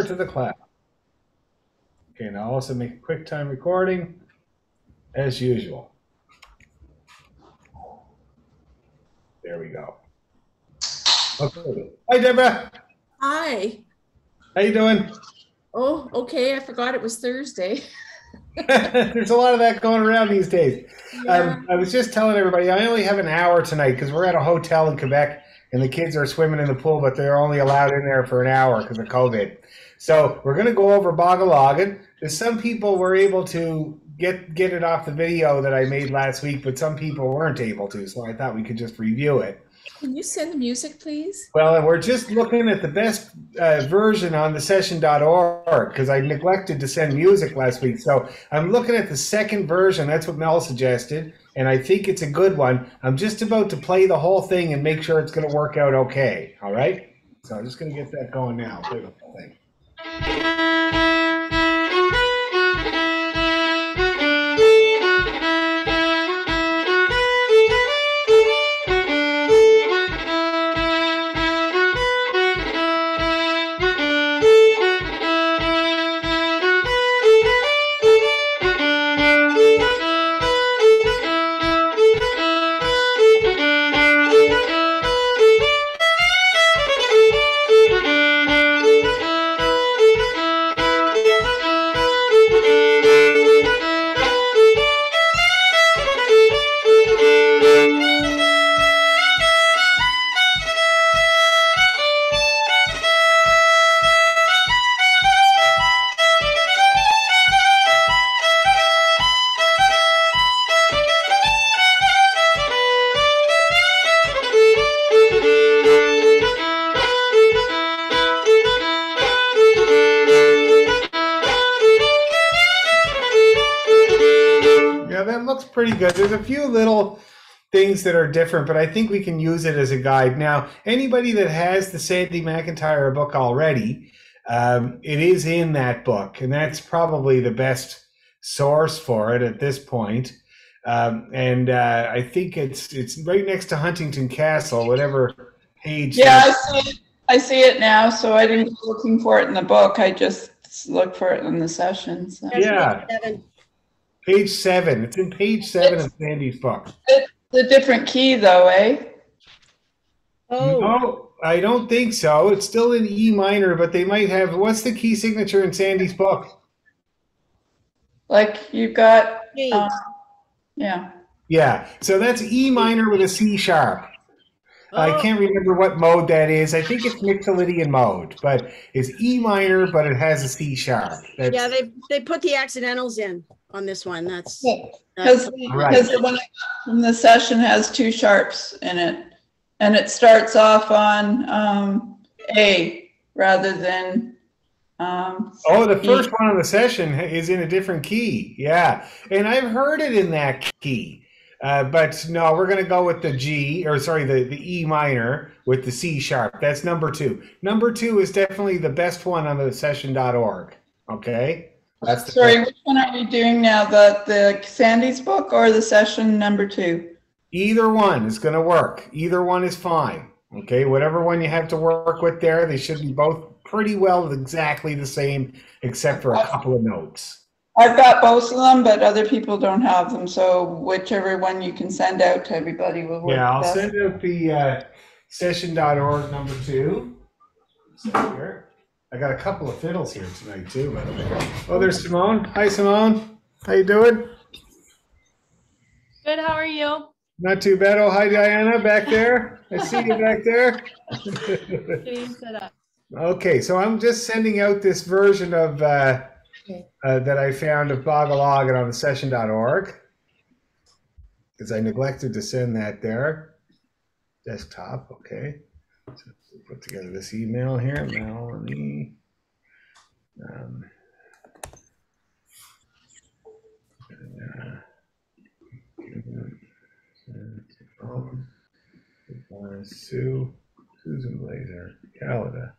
to the cloud. Okay, and I'll also make a QuickTime recording as usual. There we go. Okay. Hi, Deborah. Hi. How you doing? Oh, okay. I forgot it was Thursday. There's a lot of that going around these days. Yeah. I was just telling everybody I only have an hour tonight because we're at a hotel in Quebec and the kids are swimming in the pool, but they're only allowed in there for an hour because of COVID. So we're going to go over Bogologan. There's some people were able to get it off the video that I made last week, but some people weren't able to. So I thought we could just review it. Can you send the music, please? Well, we're just looking at the best version on the session.org because I neglected to send music last week. So I'm looking at the second version. That's what Mel suggested, and I think it's a good one. I'm just about to play the whole thing and make sure it's going to work out okay. All right? So I'm just going to get that going now. Play the whole thing. Yeah, that looks pretty good. There's a few little things that are different, but I think we can use it as a guide. Now, anybody that has the Sandy McIntyre book already, it is in that book, and that's probably the best source for it at this point. And I think it's right next to Huntington Castle, whatever page. Yeah, I see it. I see it now, so I didn't go looking for it in the book. I just looked for it in the session. So. Yeah. Page 7. It's in page 7 of Sandy's book. It's a different key, though, eh? Oh. No, I don't think so. It's still in E minor, but they might have. What's the key signature in Sandy's book? Like you've got, yeah. Yeah, so that's E minor with a C sharp. I can't remember what mode that is. I think it's Mixolydian mode, but it's E minor, but it has a C sharp. Yeah, they put the accidentals in on this one. That's Because the one from the session has 2 sharps in it, and it starts off on A rather than. The first one on the session is in a different key. Yeah, and I've heard it in that key. But no, we're going to go with the the E minor with the C sharp. That's number 2. Number 2 is definitely the best one on the session.org. Okay? That's Sorry, which one are we doing now? The Sandy's book or the session number 2? Either one is going to work. Either one is fine. Okay? Whatever one you have to work with there, they should be both pretty well exactly the same, except for a couple of notes. I've got both of them, but other people don't have them. So whichever one you can send out to everybody will work. Yeah, I'll best. send out the session.org number 2. So here. I got a couple of fiddles here tonight too, by the way. Oh, there's Simone. Hi, Simone. How you doing? Good, how are you? Not too bad. Oh, hi, Diana, back there. I see you back there. Getting set up. Okay, so I'm just sending out this version of that I found of Bogologan on the session.org because I neglected to send that there. Desktop, okay. So put together this email here, Melanie. Sue, Susan Blazer, Calida,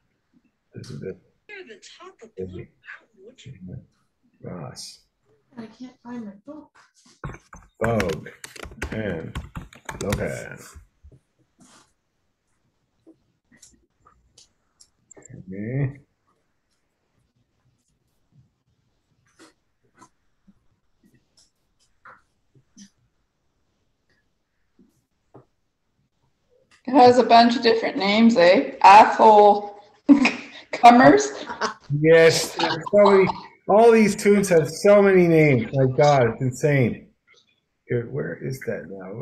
Elizabeth. the top of the mountain. Ross. I can't find my book. Vogue. And Logan. Okay. has a bunch of different names, eh? Athol Cummers. Yes, there's so many. All these tunes have so many names. My God, it's insane. Here, where is that now?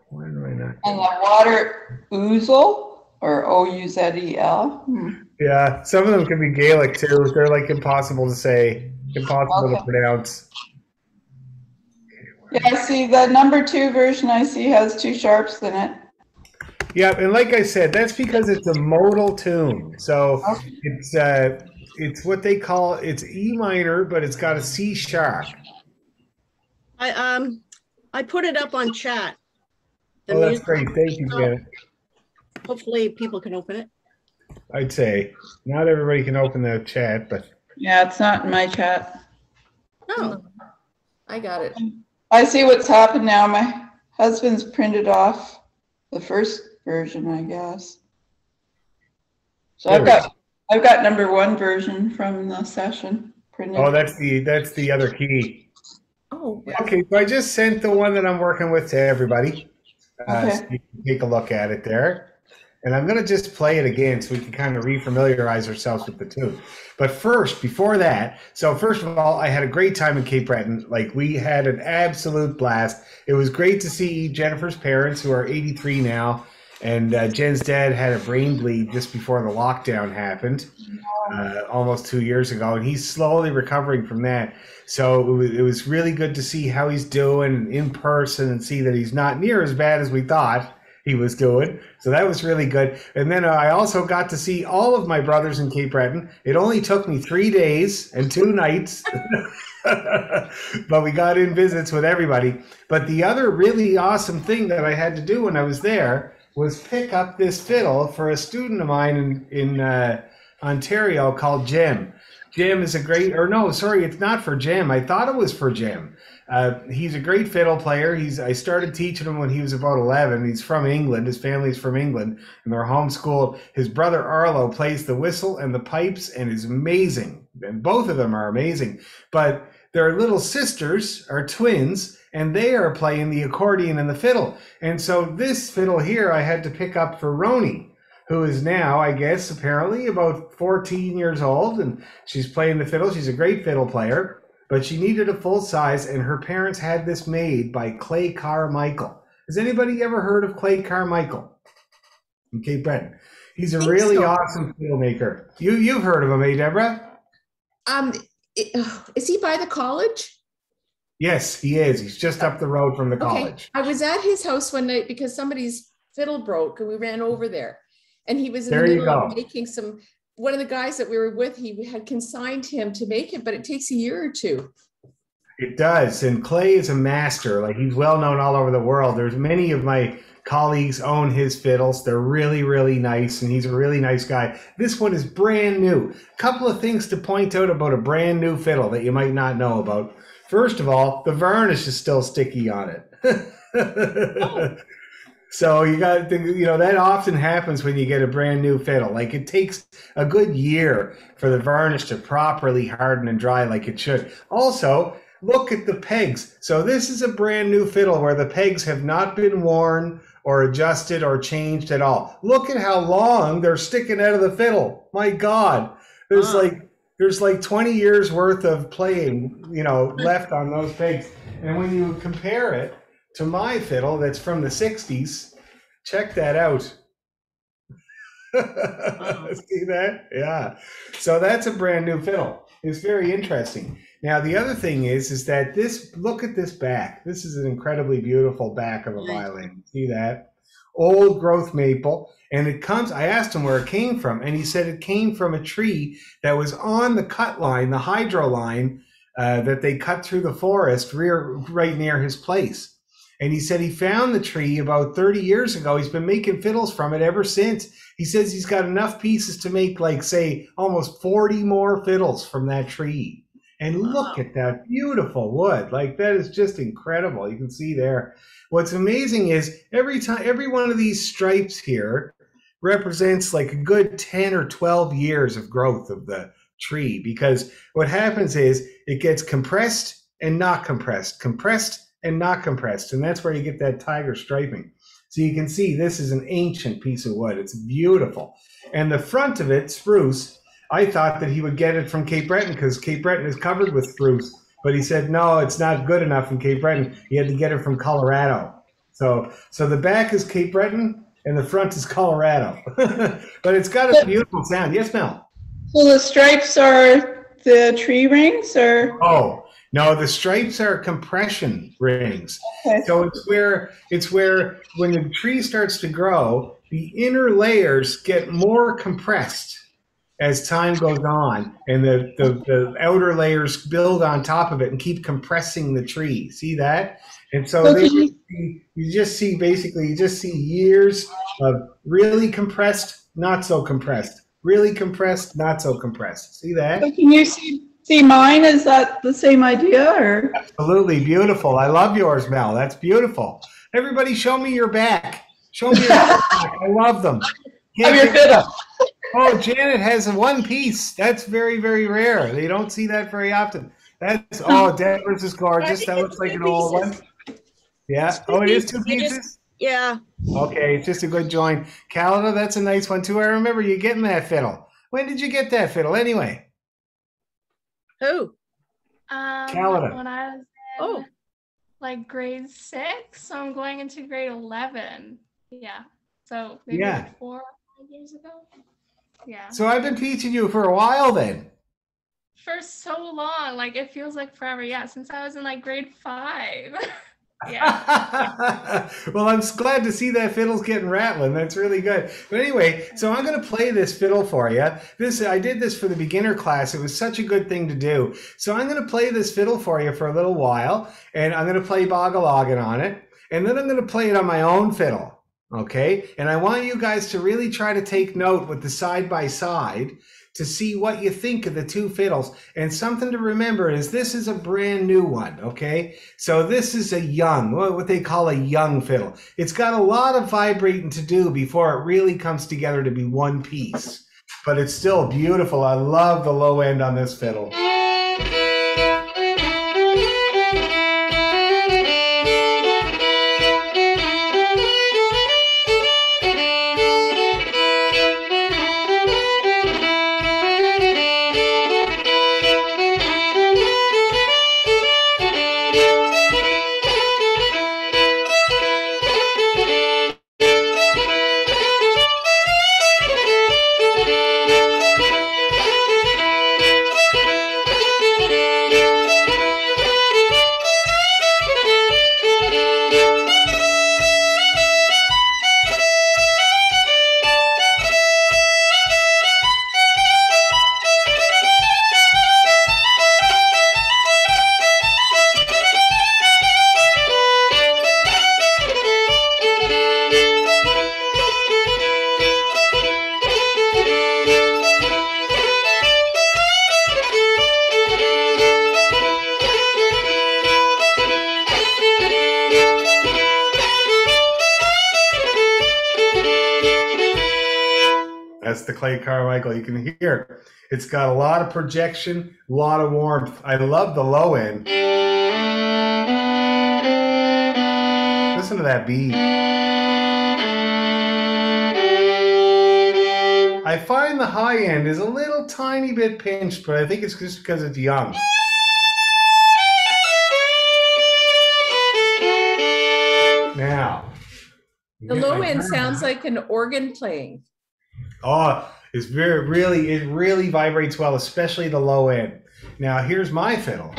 Why am I not? And the water ouzel, or O-U-Z-E-L. Yeah, some of them can be Gaelic too. They're like impossible to say, impossible to Okay. pronounce. Yeah, I see the number 2 version I see has 2 sharps in it. Yeah, and like I said, that's because it's a modal tune. So it's what they call it's E minor, but it's got a C sharp. I put it up on chat. Oh, that's great. Thank you, Janet. Hopefully people can open it. I'd say not everybody can open the chat, but Yeah, it's not in my chat. Oh, I got it. I see what's happened now. My husband's printed off the first version, I guess. So I've got number 1 version from the session printed. oh, that's the other key. Oh, Okay, so I just sent the one that I'm working with to everybody. Okay. So you can take a look at it there. And I'm going to just play it again so we can kind of refamiliarize ourselves with the tune. But first, before that, so first of all, I had a great time in Cape Breton. Like, we had an absolute blast. It was great to see Jennifer's parents, who are 83 now, and Jen's dad had a brain bleed just before the lockdown happened, almost 2 years ago, and he's slowly recovering from that. So it was really good to see how he's doing in person and see that he's not near as bad as we thought he was doing. So that was really good. And then I also got to see all of my brothers in Cape Breton. It only took me 3 days and 2 nights, but we got in visits with everybody. But the other really awesome thing that I had to do when I was there was pick up this fiddle for a student of mine in Ontario called Jim. Jim is a great, or no, sorry, it's not for Jim. I thought it was for Jim. He's a great fiddle player. I started teaching him when he was about 11. He's from England. His family's from England, and they're homeschooled. His brother Arlo plays the whistle and the pipes and is amazing. And both of them are amazing. But their little sisters are twins, and they are playing the accordion and the fiddle. And so this fiddle here I had to pick up for Roni, who is now, I guess, apparently about 14 years old, and she's playing the fiddle. She's a great fiddle player. But she needed a full size, and her parents had this made by Clay Carmichael. Has anybody ever heard of Clay Carmichael from Cape Breton? He's a really awesome fiddle maker. You've heard of him, eh, Deborah? Is he by the college? Yes, he is. He's just up the road from the college. I was at his house one night because somebody's fiddle broke, and we ran over there. And he was in There the you middle go. of making some. One of the guys that we were with, he had consigned him to make it, but it takes a year or 2. It does. And Clay is a master. Like, he's well known all over the world. There's many of my colleagues own his fiddles. They're really, really nice. And he's a really nice guy. This one is brand new. A couple of things to point out about a brand new fiddle that you might not know about. First of all, the varnish is still sticky on it. Oh. So you got to think, that often happens when you get a brand new fiddle. Like, it takes a good year for the varnish to properly harden and dry like it should. Also, look at the pegs. So this is a brand new fiddle where the pegs have not been worn or adjusted or changed at all. Look at how long they're sticking out of the fiddle. My God, there's like 20 years worth of playing, left on those pegs. And when you compare it to my fiddle that's from the 60s, check that out. See that? Yeah. So that's a brand new fiddle. It's very interesting. Now, the other thing is that look at this back. This is an incredibly beautiful back of a violin. See that? Old growth maple. And I asked him where it came from, and he said it came from a tree that was on the cut line, the hydro line, that they cut through the forest right near his place. And he said he found the tree about 30 years ago. He's been making fiddles from it ever since. He says he's got enough pieces to make, like, say, almost 40 more fiddles from that tree. And look at that beautiful wood. Like, that is just incredible. You can see there. What's amazing is every one of these stripes here represents like a good 10 or 12 years of growth of the tree, because what happens is it gets compressed and not compressed, compressed and not compressed. And that's where you get that tiger striping. So you can see this is an ancient piece of wood. It's beautiful. And the front of it, spruce, I thought that he would get it from Cape Breton because Cape Breton is covered with spruce. But he said, no, it's not good enough in Cape Breton. He had to get it from Colorado. So the back is Cape Breton and the front is Colorado. But it's got a beautiful sound. Yes, Mel? So the stripes are the tree rings, or? Oh, no, the stripes are compression rings. Okay. So it's where when the tree starts to grow, the inner layers get more compressed as time goes on, and the outer layers build on top of it and keep compressing the tree. See that? And so you just see years of really compressed, not so compressed, really compressed, not so compressed. See that? So can you see mine? Is that the same idea, or? Absolutely beautiful. I love yours, Mel. That's beautiful. Everybody, show me your back. Show me your back. I love them. Have your fiddle. Oh, Janet has a one piece. That's very, very rare. They don't see that very often. That's Deborah's is gorgeous. That looks like an old one. Yeah. Oh, it is two pieces? Yeah. Okay, it's just a good join. Calada, that's a nice one too. I remember you getting that fiddle. When did you get that fiddle anyway? Who? Calada. When I was in like grade 6, so I'm going into grade 11. Yeah. So maybe like 4 or 5 years ago. Yeah. So I've been teaching you for a while then. For so long, like it feels like forever. Yeah, since I was in like grade 5. Yeah. Well, I'm glad to see that fiddle's getting rattling. That's really good. But anyway, so I'm going to play this fiddle for you. I did this for the beginner class. It was such a good thing to do. So I'm going to play this fiddle for you for a little while, and I'm going to play Bogaloggin on it, and then I'm going to play it on my own fiddle. Okay, and I want you guys to really try to take note with the side by side to see what you think of the two fiddles. And something to remember is this is a brand new one, okay? So this is a young, what they call a young fiddle. It's got a lot of vibrating to do before it really comes together to be one piece. But it's still beautiful. I love the low end on this fiddle. That's the Clay Carmichael. You can hear it's got a lot of projection, a lot of warmth. I love the low end. Listen to that beat. I find the high end is a little tiny bit pinched, but I think it's just because it's young. Now, The low end sounds like an organ playing. Oh, it really vibrates well, especially the low end. Now, here's my fiddle.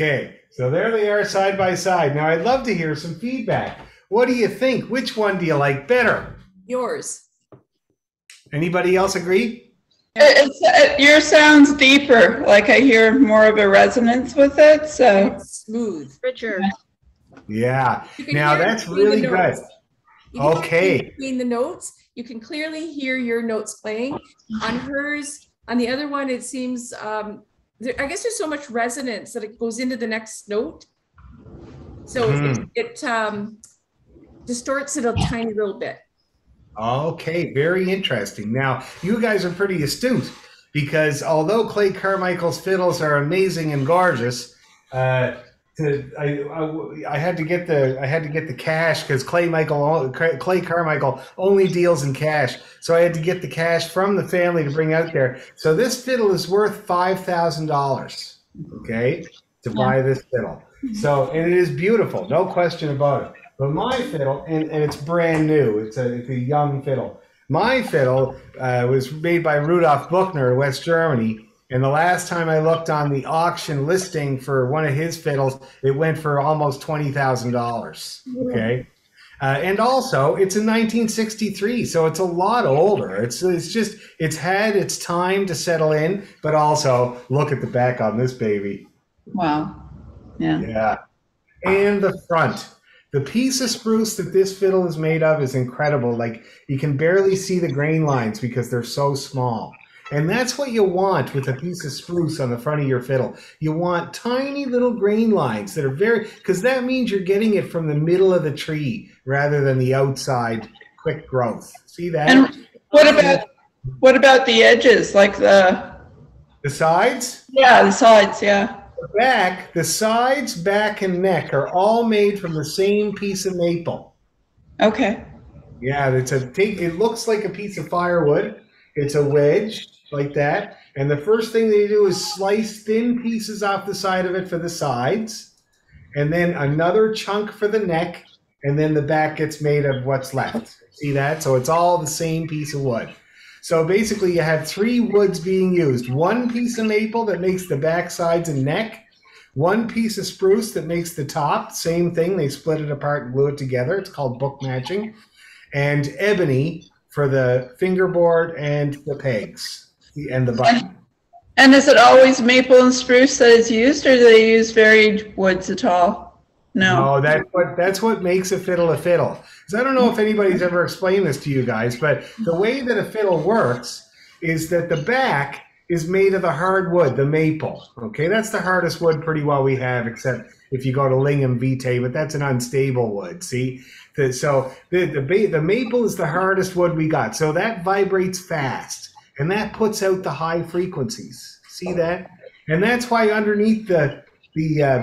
Okay, so there they are side by side. Now I'd love to hear some feedback. What do you think? Which one do you like better? Yours. Anybody else agree? Your sounds deeper. Like I hear more of a resonance with it. So It's smooth. Richer. Yeah. You can Now hear it that's between the really good. notes. You can Okay. hear between the notes, you can clearly hear your notes playing. On hers, on the other one, it seems, I guess there's so much resonance that it goes into the next note. So it distorts it a tiny little bit. Okay, very interesting. Now, you guys are pretty astute because although Clay Carmichael's fiddles are amazing and gorgeous, I had to get the cash because Clay Carmichael only deals in cash, so I had to get the cash from the family to bring out there. So this fiddle is worth $5,000. Okay, to buy this fiddle. So and it is beautiful, no question about it. But my fiddle, and it's brand new. It's a young fiddle. My fiddle was made by Rudolf Buchner in West Germany. And the last time I looked on the auction listing for one of his fiddles, it went for almost $20,000. Okay. And also, it's in 1963, so it's a lot older. It's had its time to settle in, but also look at the back on this baby. wow. Yeah. Yeah. And the front. The piece of spruce that this fiddle is made of is incredible. Like, you can barely see the grain lines because they're so small. And that's what you want with a piece of spruce on the front of your fiddle. You want tiny little grain lines that are because that means you're getting it from the middle of the tree rather than the outside quick growth. See that? And what about the edges, like the sides? Yeah, the sides, yeah. The sides, back, and neck are all made from the same piece of maple. Okay. Yeah, it looks like a piece of firewood. It's a wedge like that. And the first thing they do is slice thin pieces off the side of it for the sides, and then another chunk for the neck, and then the back gets made of what's left. See that? So it's all the same piece of wood. So basically you have three woods being used. One piece of maple that makes the back, sides, and neck. One piece of spruce that makes the top. Same thing. They split it apart and glue it together. It's called book matching. And ebony for the fingerboard and the pegs and the button. And is it always maple and spruce that is used, or do they use varied woods at all? No. That's what makes a fiddle a fiddle. Because I don't know if anybody's ever explained this to you guys, but the way that a fiddle works is that the back is made of the hard wood, the maple. Okay, that's the hardest wood pretty well we have, except if you go to Lingham Vitae, but that's an unstable wood. See, so the maple is the hardest wood we got. So that vibrates fast, and that puts out the high frequencies. See that? And that's why underneath the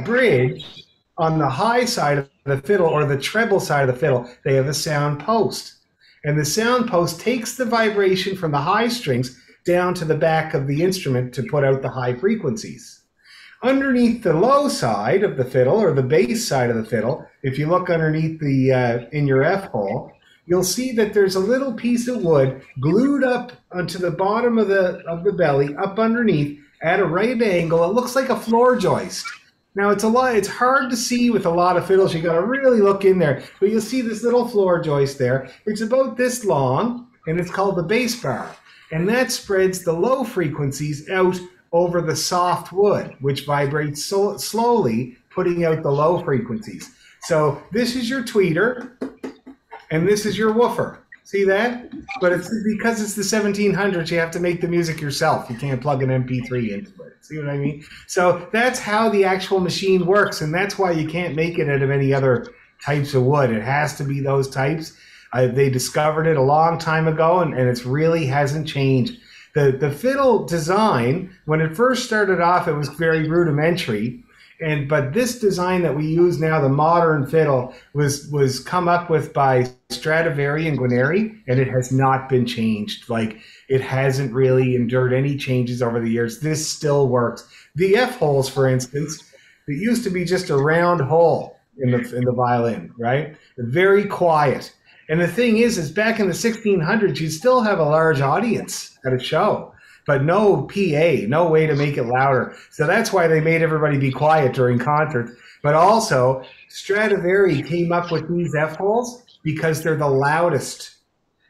bridge, on the high side of the fiddle or the treble side of the fiddle, they have a sound post. And the sound post takes the vibration from the high strings down to the back of the instrument to put out the high frequencies. Underneath the low side of the fiddle or the bass side of the fiddle, if you look underneath in your F hole, you'll see that there's a little piece of wood glued up onto the bottom of the belly, up underneath at a right angle. It looks like a floor joist. Now it's hard to see with a lot of fiddles. You got to really look in there, but you'll see this little floor joist there. It's about this long, and it's called the bass bar, and that spreads the low frequencies out over the soft wood, which vibrates slowly, putting out the low frequencies. So this is your tweeter, and this is your woofer. See that? But it's because it's the 1700s, you have to make the music yourself. You can't plug an MP3 into it. See what I mean? So that's how the actual machine works, and that's why you can't make it out of any other types of wood. It has to be those types. They discovered it a long time ago, and it really hasn't changed. The fiddle design, when it first started off, it was very rudimentary. But this design that we use now, the modern fiddle, was come up with by Stradivari and Guarneri, and it has not been changed. Like, it hasn't really endured any changes over the years. This still works. The F holes, for instance, it used to be just a round hole in the violin, right? Very quiet. And the thing is back in the 1600s, you'd still have a large audience at a show. but no PA, no way to make it louder. So that's why they made everybody be quiet during concerts. But also, Stradivari came up with these F-holes because they're the loudest.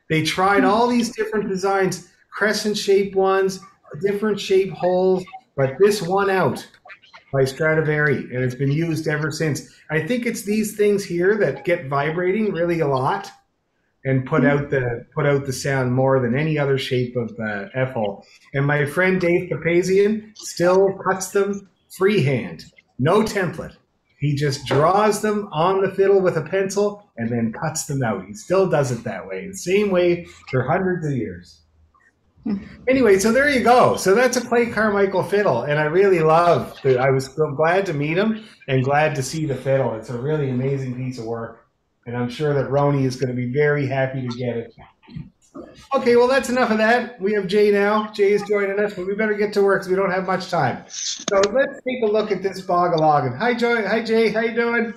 They tried all these different designs, crescent-shaped ones, different shape holes, but this won out by Stradivari, and it's been used ever since. I think it's these things here that get vibrating really a lot and put out the sound more than any other shape of F-hole. And my friend Dave Papazian still cuts them freehand, no template. He just draws them on the fiddle with a pencil and then cuts them out. He still does it that way, the same way for hundreds of years. Anyway, so there you go. So that's a Clay Carmichael fiddle, and I really love it. I was so glad to meet him and glad to see the fiddle. It's a really amazing piece of work, and I'm sure that Roni is going to be very happy to get it. Okay, well, that's enough of that. We have Jay now. Jay is joining us, but we better get to work because we don't have much time. So let's take a look at this Bogaloggin. Hi, Joy. Hi, Jay. How you doing?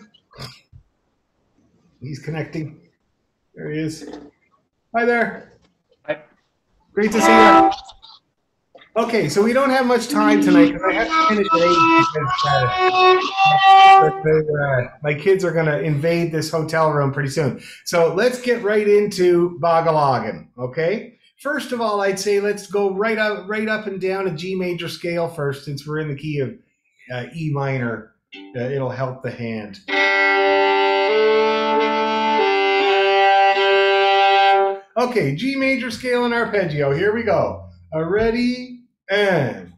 He's connecting. There he is. Hi there. Hi. Great to see you. Okay, so we don't have much time tonight because I have to finish at 8 because my kids are going to invade this hotel room pretty soon. So let's get right into Bogaloggin, okay? First of all, I'd say let's go right up and down a G major scale first, since we're in the key of E minor. It'll help the hand. Okay, G major scale and arpeggio. Here we go. Ready and.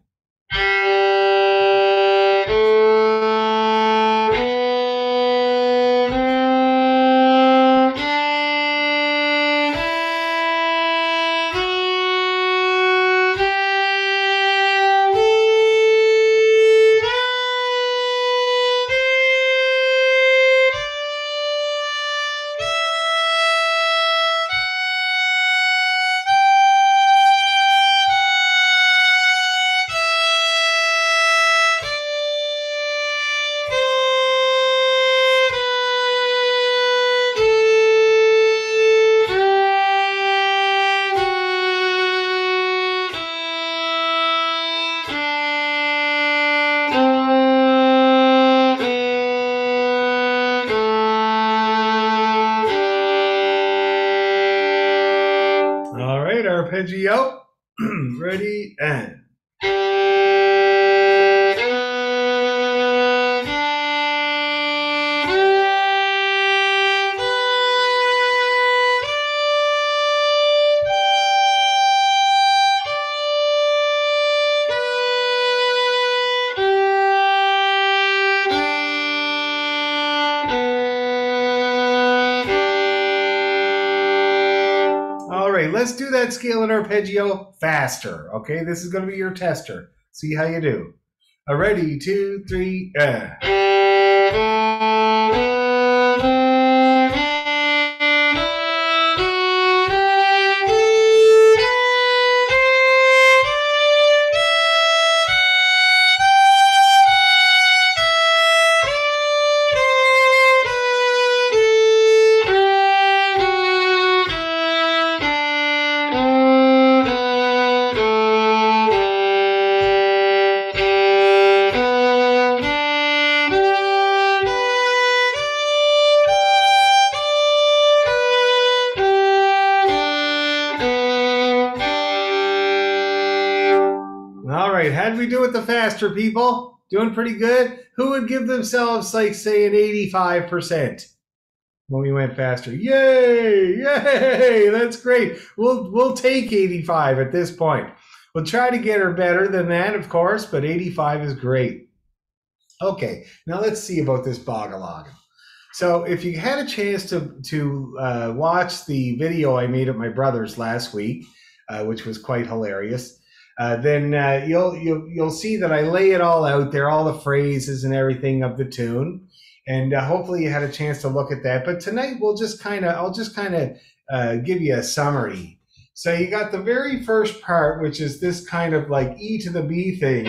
Arpeggio. Ready and. Let's do that scale and arpeggio faster. Okay, this is going to be your tester. See how you do. Ready, 2, 3, How'd we do with the faster people? Doing pretty good? Who would give themselves, like, say, an 85% when we went faster? Yay! Yay! That's great. We'll take 85 at this point. We'll try to get her better than that, of course, but 85 is great. Okay, now let's see about this Bogaloggin. So if you had a chance to watch the video I made at my brother's last week, which was quite hilarious, then you'll see that I lay it all out there, all the phrases and everything of the tune, and hopefully you had a chance to look at that. But tonight I'll just kind of give you a summary. So you got the very first part, which is this kind of like E to the B thing.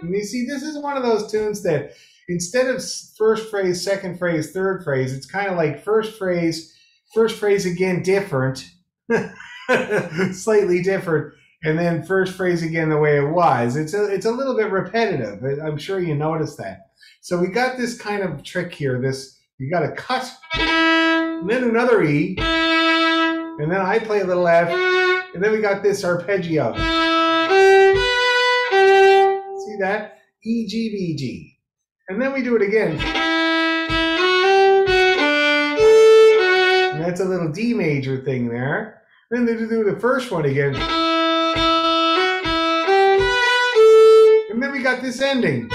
And you see, this is one of those tunes that instead of first phrase, second phrase, third phrase, it's kind of like first phrase, first phrase again different, slightly different, and then first phrase again the way it was. It's a little bit repetitive. I'm sure you noticed that. So we got this kind of trick here. You got a cut, and then another E, and then I play a little F, and then we got this arpeggio. See that? E, G, B, G. And then we do it again. And that's a little D major thing there. Then they do the first one again. And then we got this ending.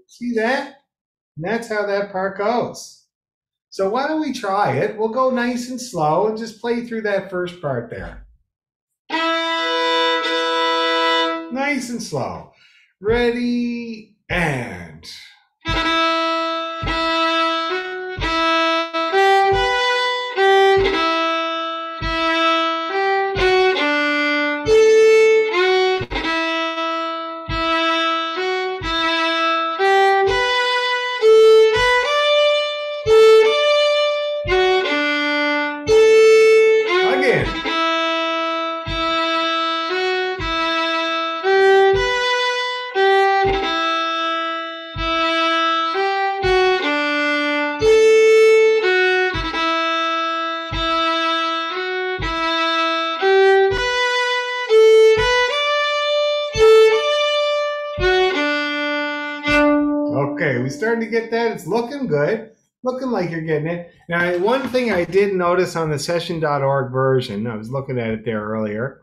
See that? And that's how that part goes. So why don't we try it? We'll go nice and slow and just play through that first part there. Nice and slow. Ready, and... Okay, we starting to get that. It's looking good. Looking like you're getting it. Now, one thing I did notice on the session.org version, I was looking at it there earlier,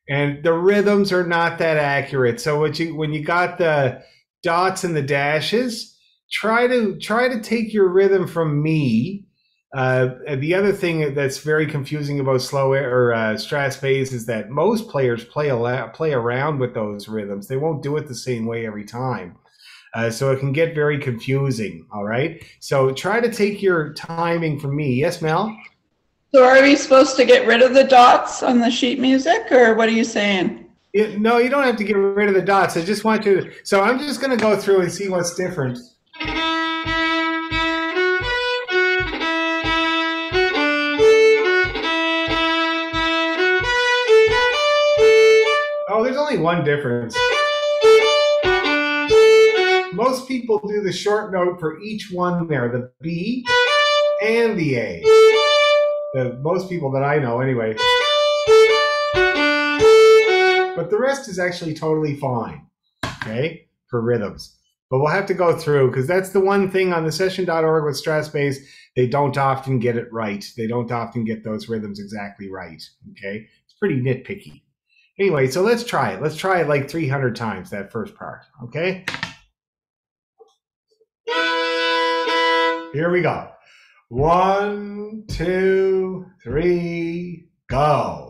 and the rhythms are not that accurate. So when you got the dots and the dashes, try to take your rhythm from me. The other thing that's very confusing about slow or Strat bass is that most players play around with those rhythms. They won't do it the same way every time. So it can get very confusing, all right? So try to take your timing from me. Yes, Mel? So are we supposed to get rid of the dots on the sheet music, or what are you saying? No, you don't have to get rid of the dots. I just want you to... So I'm just going to go through and see what's different. Oh, there's only one difference. Most people do the short note for each one there, the B and the A. Most people that I know anyway. But the rest is actually totally fine, okay, for rhythms. But we'll have to go through, because that's the one thing on the session.org with Strat bass, they don't often get it right. They don't often get those rhythms exactly right, okay? It's pretty nitpicky. Anyway, so let's try it. Let's try it like 300 times, that first part, okay? Here we go. 1, 2, 3, go.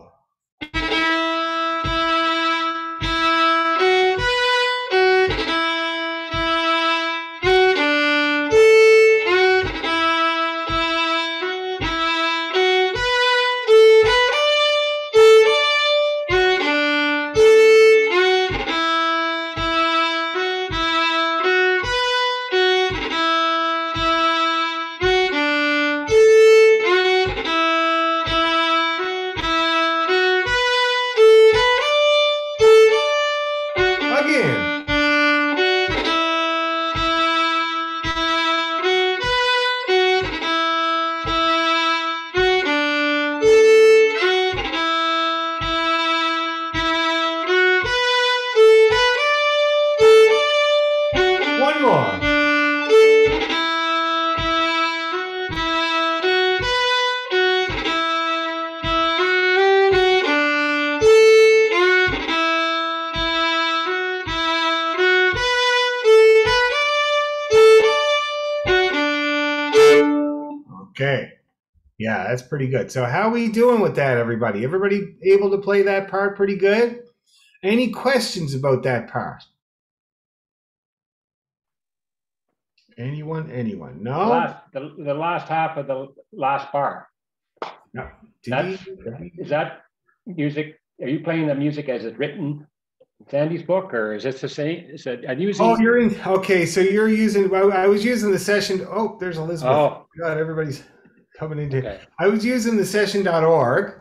One more. Okay. Yeah, that's pretty good. So how are we doing with that, everybody? Everybody able to play that part pretty good? Any questions about that part? Anyone? No? The last half of the last bar. No. Is that music? Are you playing the music as it's written Sandy's book, or is this the same? Is it, I'm using. Oh, you're in. Okay, so you're using. I was using the session. Oh, there's Elizabeth. Oh. God, everybody's coming into. Okay. I was using the session.org,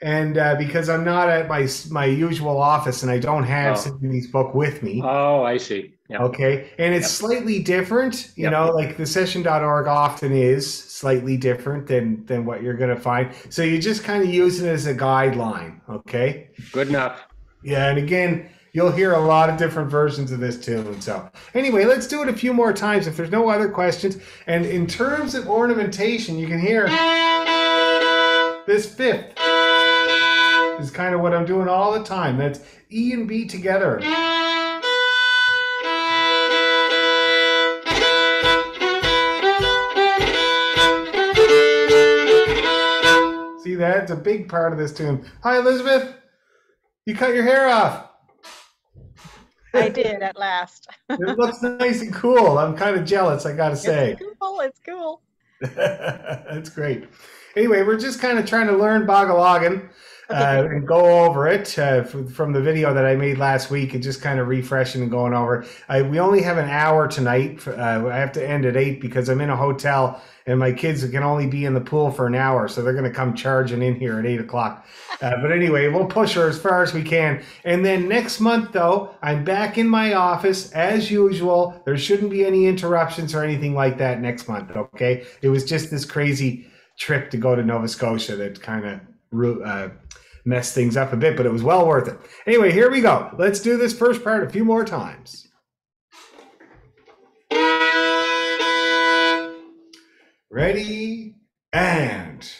and because I'm not at my usual office and I don't have Sandy's book with me. Oh, I see. Yeah. Okay, and it's slightly different. You know, like the session.org often is slightly different than what you're going to find. So you just kind of use it as a guideline. Okay. Good enough. Yeah, and again, you'll hear a lot of different versions of this tune. So anyway, let's do it a few more times if there's no other questions. And in terms of ornamentation, you can hear this fifth is kind of what I'm doing all the time. That's E and B together. See that? It's a big part of this tune. Hi, Elizabeth. You cut your hair off. I did at last. It looks nice and cool. I'm kind of jealous, I gotta say. It's cool. It's cool. That's great. Anyway, we're just kind of trying to learn Bogologan and go over it from the video that I made last week and just kind of refreshing and going over it. We only have an hour tonight. I have to end at 8 because I'm in a hotel and my kids can only be in the pool for an hour. So they're going to come charging in here at 8 o'clock. But anyway, we'll push her as far as we can. And then next month, though, I'm back in my office as usual. There shouldn't be any interruptions or anything like that next month, okay? It was just this crazy trip to go to Nova Scotia that kind of messed things up a bit, but it was well worth it. Anyway, here we go. Let's do this first part a few more times. Ready, and...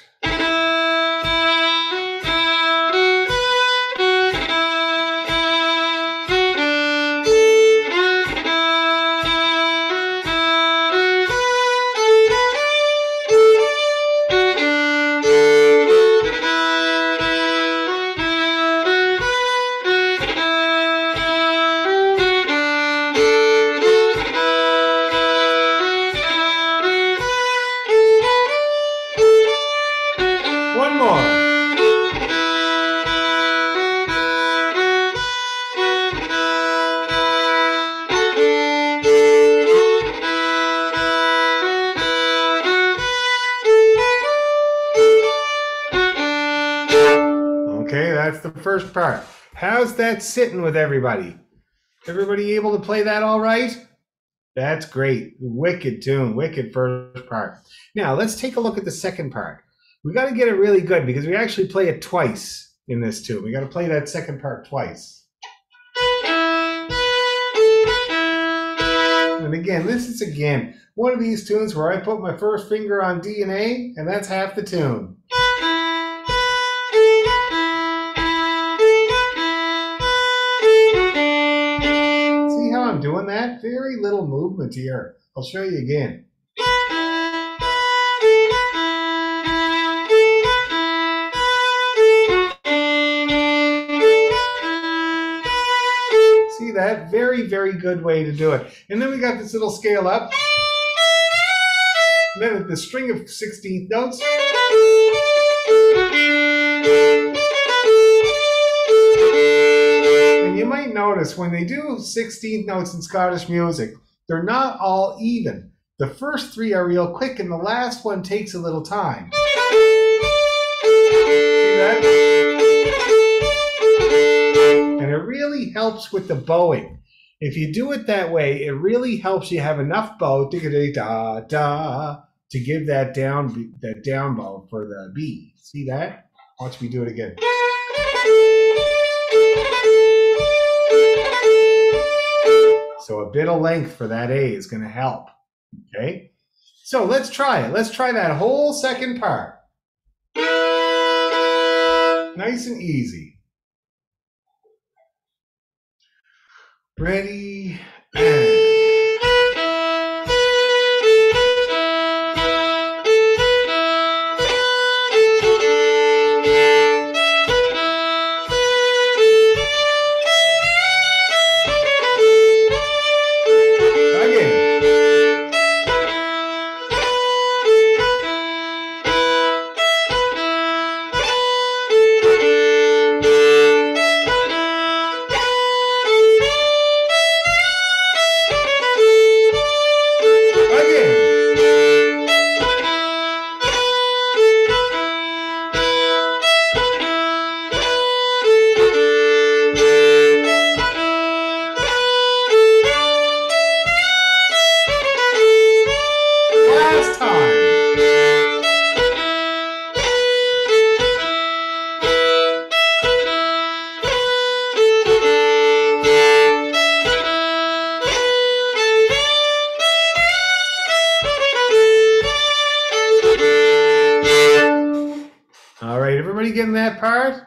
One more. Okay, that's the first part. How's that sitting with everybody? Everybody able to play that all right? That's great. Wicked tune, wicked first part. Now, let's take a look at the second part. We got to get it really good because we actually play it twice in this tune. We got to play that second part twice. And again, this is one of these tunes where I put my first finger on D and A, and that's half the tune. See how I'm doing that? Very little movement here. I'll show you again. See that? Very, very good way to do it. And then we got this little scale up. And then the string of 16th notes. And you might notice when they do 16th notes in Scottish music, they're not all even. The first three are real quick and the last one takes a little time. See that? And it really helps with the bowing. If you do it that way, it really helps you have enough bow to give that down bow for the B. See that? Watch me do it again. So a bit of length for that A is going to help. Okay? So let's try it. Let's try that whole second part. Nice and easy. Ready, and... getting that part?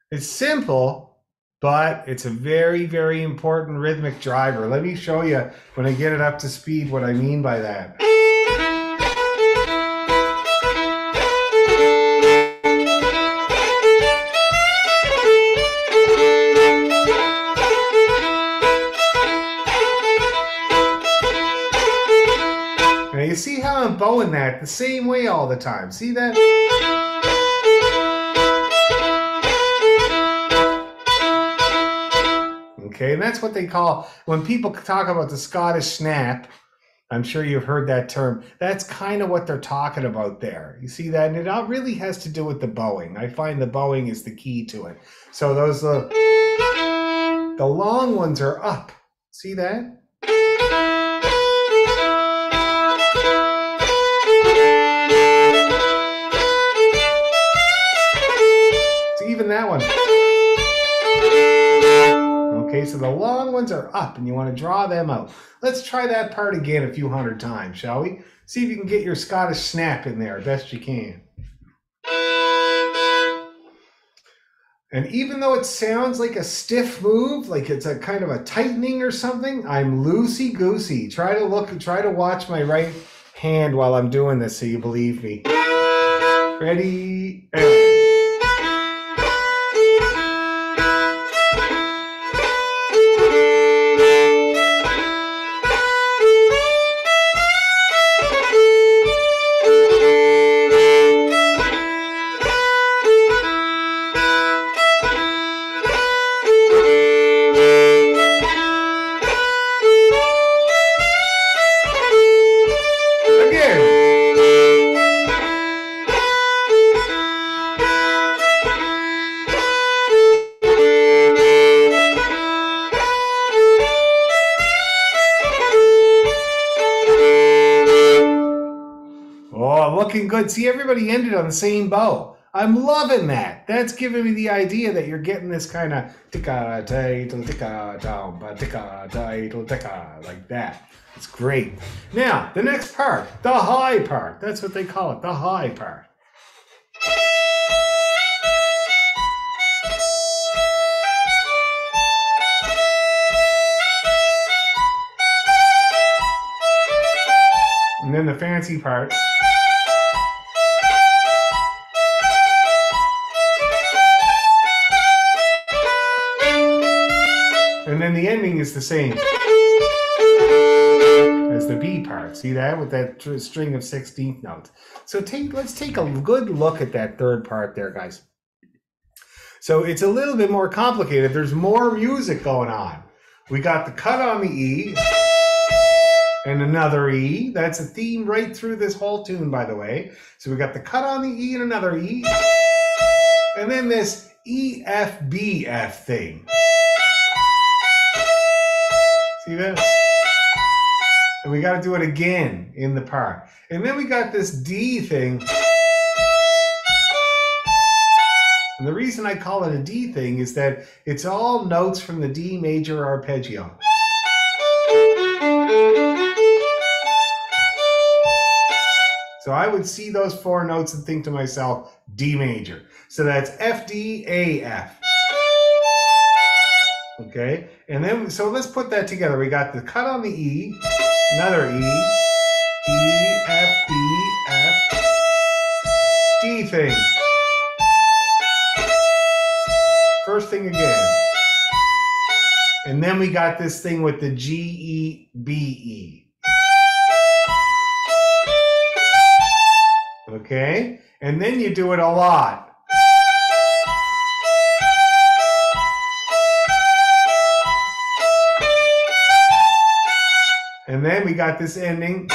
It's simple, but it's a very, very important rhythmic driver. Let me show you when I get it up to speed what I mean by that. Now you see how I'm bowing that the same way all the time. See that? Okay, and that's what they call, when people talk about the Scottish snap, I'm sure you've heard that term. That's kind of what they're talking about there. You see that? And it all really has to do with the bowing. I find the bowing is the key to it. So those, the long ones are up. See that? So even that one. Okay, so the long ones are up and you want to draw them out. Let's try that part again a few hundred times, shall we? See if you can get your Scottish snap in there best you can. And even though it sounds like a stiff move, like it's a kind of a tightening or something, I'm loosey-goosey. Try to watch my right hand while I'm doing this so you believe me. Ready? And looking good. See, everybody ended on the same bow. I'm loving that. That's giving me the idea that you're getting this kind of ticka title ticka ticka like that. It's great. Now, the next part, the high part. That's what they call it, the high part. And then the fancy part. And then the ending is the same as the B part. See that? With that string of 16th notes. So let's take a good look at that third part there, guys. So it's a little bit more complicated. There's more music going on. We got the cut on the E and another E. That's a theme right through this whole tune, by the way. So we got the cut on the E and another E. And then this E, F, B, F thing. See that? And we got to do it again in the part. And then we got this D thing. And the reason I call it a D thing is that it's all notes from the D major arpeggio. So I would see those four notes and think to myself, D major. So that's F, D, A, F. Okay, and then, so let's put that together. We got the cut on the E, another E, E, F, D, F, D thing. First thing again. And then we got this thing with the G, E, B, E. Okay, and then you do it a lot. And then we got this ending.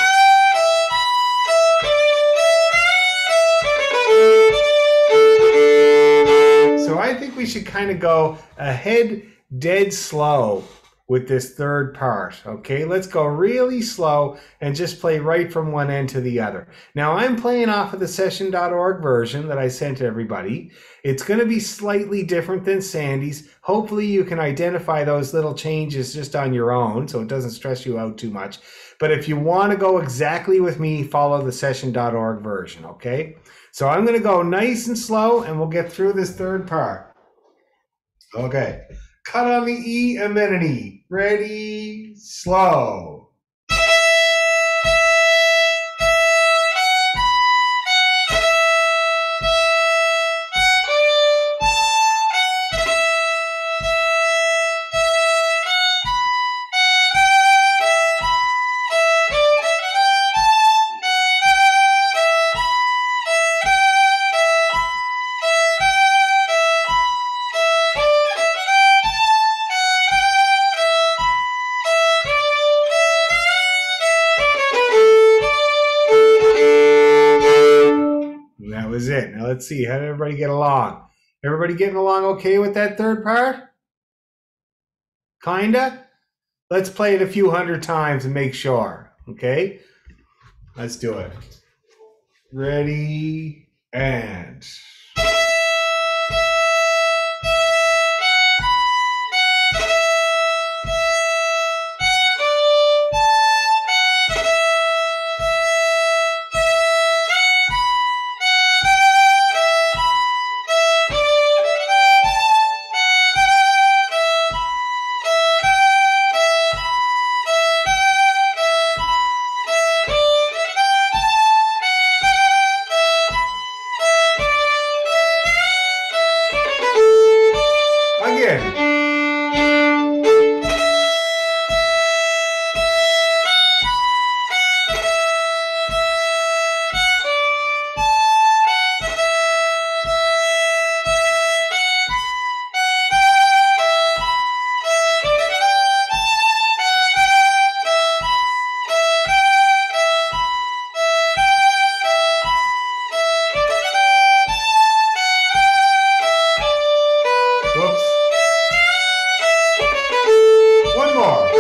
So I think we should kind of go ahead dead slow with this third part, okay? Let's go really slow and just play right from one end to the other. Now, I'm playing off of the session.org version that I sent to everybody. It's going to be slightly different than Sandy's. Hopefully, you can identify those little changes just on your own, so it doesn't stress you out too much. But if you want to go exactly with me, follow the session.org version, okay? So I'm going to go nice and slow, and we'll get through this third part. Okay. Cut on the E and then an E. Ready, slow. That was it. Now let's see. How did everybody get along? Everybody getting along okay with that third part? Kinda? Let's play it a few hundred times and make sure. Okay? Let's do it. Ready and... Again. Whoops. One more.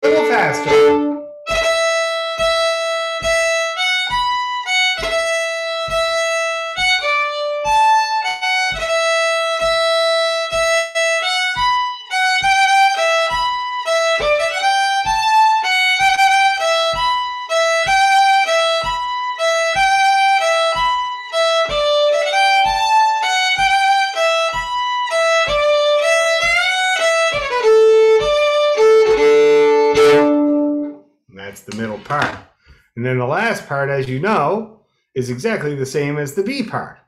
A little faster. And that's the middle part. And then the last part, as you know, is exactly the same as the B part.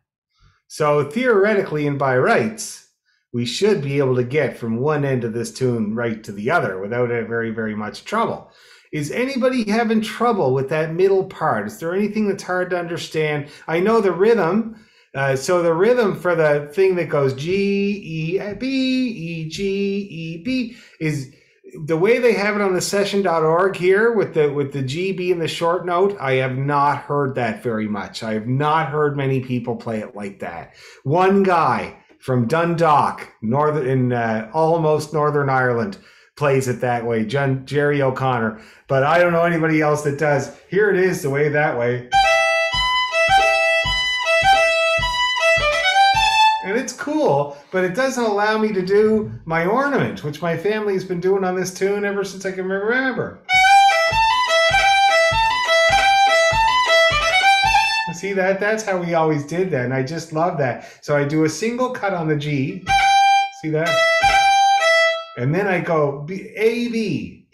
So theoretically and by rights, we should be able to get from one end of this tune right to the other without very, very much trouble. Is anybody having trouble with that middle part? Is there anything that's hard to understand? I know the rhythm. So the rhythm for the thing that goes G, E, B, E, G, E, B is the way they have it on the session.org here with the G being the short note. I have not heard that very much. I have not heard many people play it like that. One guy from Dundalk, almost Northern Ireland, plays it that way, Jerry O'Connor. But I don't know anybody else that does. Here it is the way that way. And it's cool, but it doesn't allow me to do my ornament, which my family's been doing on this tune ever since I can remember. See that? That's how we always did that, and I just love that. So I do a single cut on the G. See that? And then I go B, A, B.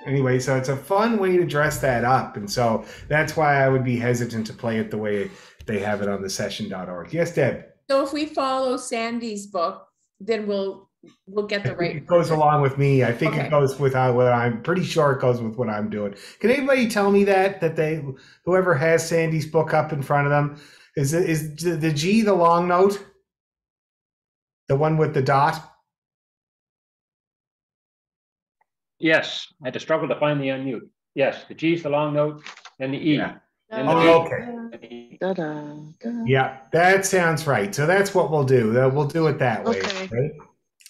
Anyway, so it's a fun way to dress that up. And so that's why I would be hesitant to play it the way they have it on the session.org. Yes, Deb? So if we follow Sandy's book, then we'll get the right. It goes along with me. I think Okay. it goes with what I'm pretty sure it goes with what I'm doing. Can anybody tell me that whoever has Sandy's book up in front of them, is the G the long note? The one with the dot? Yes, I had to struggle to find the unmute. Yes, the G's the long note, then the E. Yeah. Then the Oh, B. okay. and Yeah, that sounds right. So that's what we'll do. We'll do it that way, Okay. right?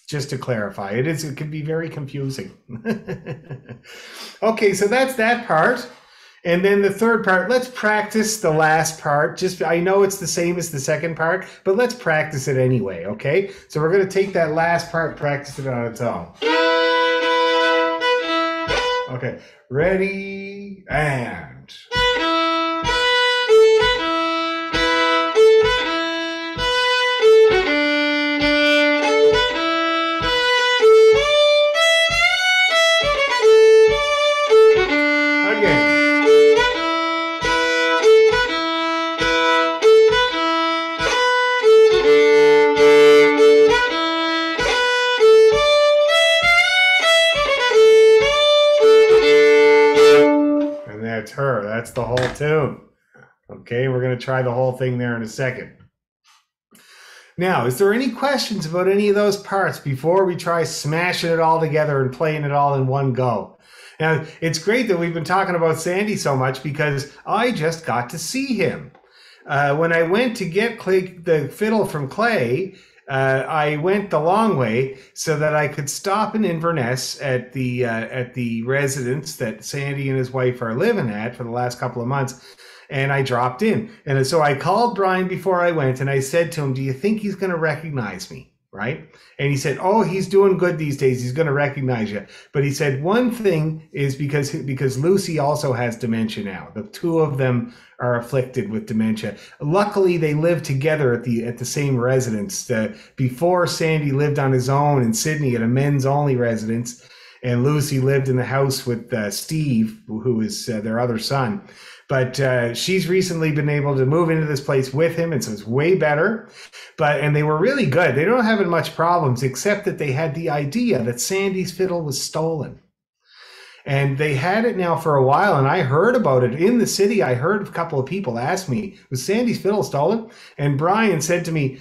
Just to clarify, it can be very confusing. Okay, so that's that part. And then the third part, let's practice the last part. Just, I know it's the same as the second part, but let's practice it anyway, okay? So we're going to take that last part, practice it on its own. Okay, ready, and... Again. And that's her. That's the whole tune. Okay, we're going to try the whole thing there in a second. Now, is there any questions about any of those parts before we try smashing it all together and playing it all in one go? Now, it's great that we've been talking about Sandy so much because I just got to see him. When I went to get the fiddle from Clay, I went the long way so that I could stop in Inverness at the residence that Sandy and his wife are living at for the last couple of months. And I dropped in. And so I called Brian before I went and I said to him, do you think he's going to recognize me? Right? And he said, oh, he's doing good these days. He's going to recognize you. But he said one thing is because Lucy also has dementia now. The two of them are afflicted with dementia. Luckily, they live together at the same residence. Before, Sandy lived on his own in Sydney at a men's only residence. And Lucy lived in the house with Steve, who is their other son. But she's recently been able to move into this place with him, and so it's way better. And they were really good. They don't have much problems, except that they had the idea that Sandy's fiddle was stolen. And they had it now for a while, and I heard about it in the city. I heard a couple of people ask me, was Sandy's fiddle stolen? And Brian said to me,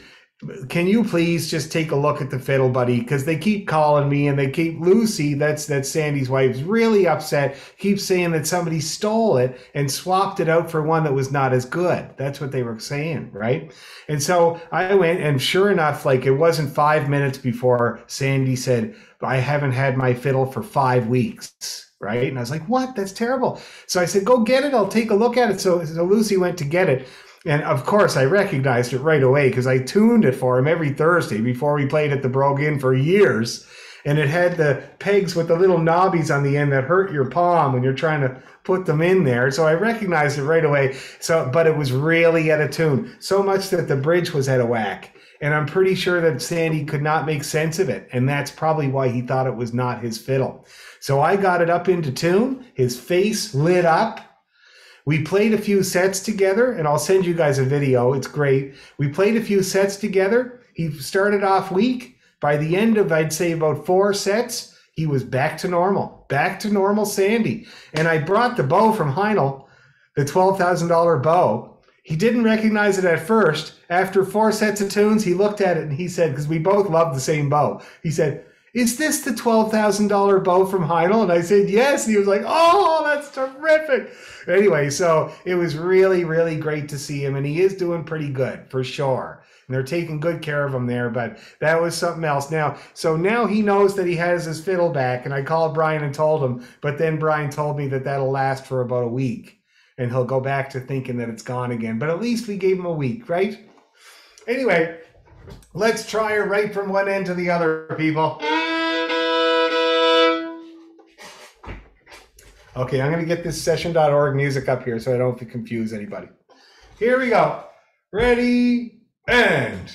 can you please just take a look at the fiddle, buddy? Because they keep calling me, and Lucy, that's Sandy's wife, is really upset, keeps saying that somebody stole it and swapped it out for one that was not as good. That's what they were saying, right? And so I went, and sure enough, like it wasn't 5 minutes before Sandy said, I haven't had my fiddle for 5 weeks. Right? And I was like, what? That's terrible. So I said, go get it. I'll take a look at it. So Lucy went to get it. And of course, I recognized it right away because I tuned it for him every Thursday before we played at the Brogue Inn for years. And it had the pegs with the little knobbies on the end that hurt your palm when you're trying to put them in there. So I recognized it right away. But it was really out of tune, so much that the bridge was out of whack. And I'm pretty sure that Sandy could not make sense of it. And that's probably why he thought it was not his fiddle. So I got it up into tune. His face lit up. We played a few sets together, and I'll send you guys a video. It's great. We played a few sets together. He started off weak. By the end of, I'd say, about 4 sets, he was back to normal Sandy. And I brought the bow from Heinel, the $12,000 bow. He didn't recognize it at first. After 4 sets of tunes, he looked at it and he said, because we both loved the same bow, he said, is this the $12,000 bow from Heinel? And I said, yes. And he was like, oh, that's terrific. Anyway, so it was really, really great to see him. And he is doing pretty good, for sure. And they're taking good care of him there. But that was something else. So now he knows that he has his fiddle back. And I called Brian and told him. But then Brian told me that that'll last for about a week. And he'll go back to thinking that it's gone again. But at least we gave him a week, right? Anyway, let's try it right from one end to the other, people. Okay, I'm going to get this session.org music up here so I don't confuse anybody. Here we go. Ready, and...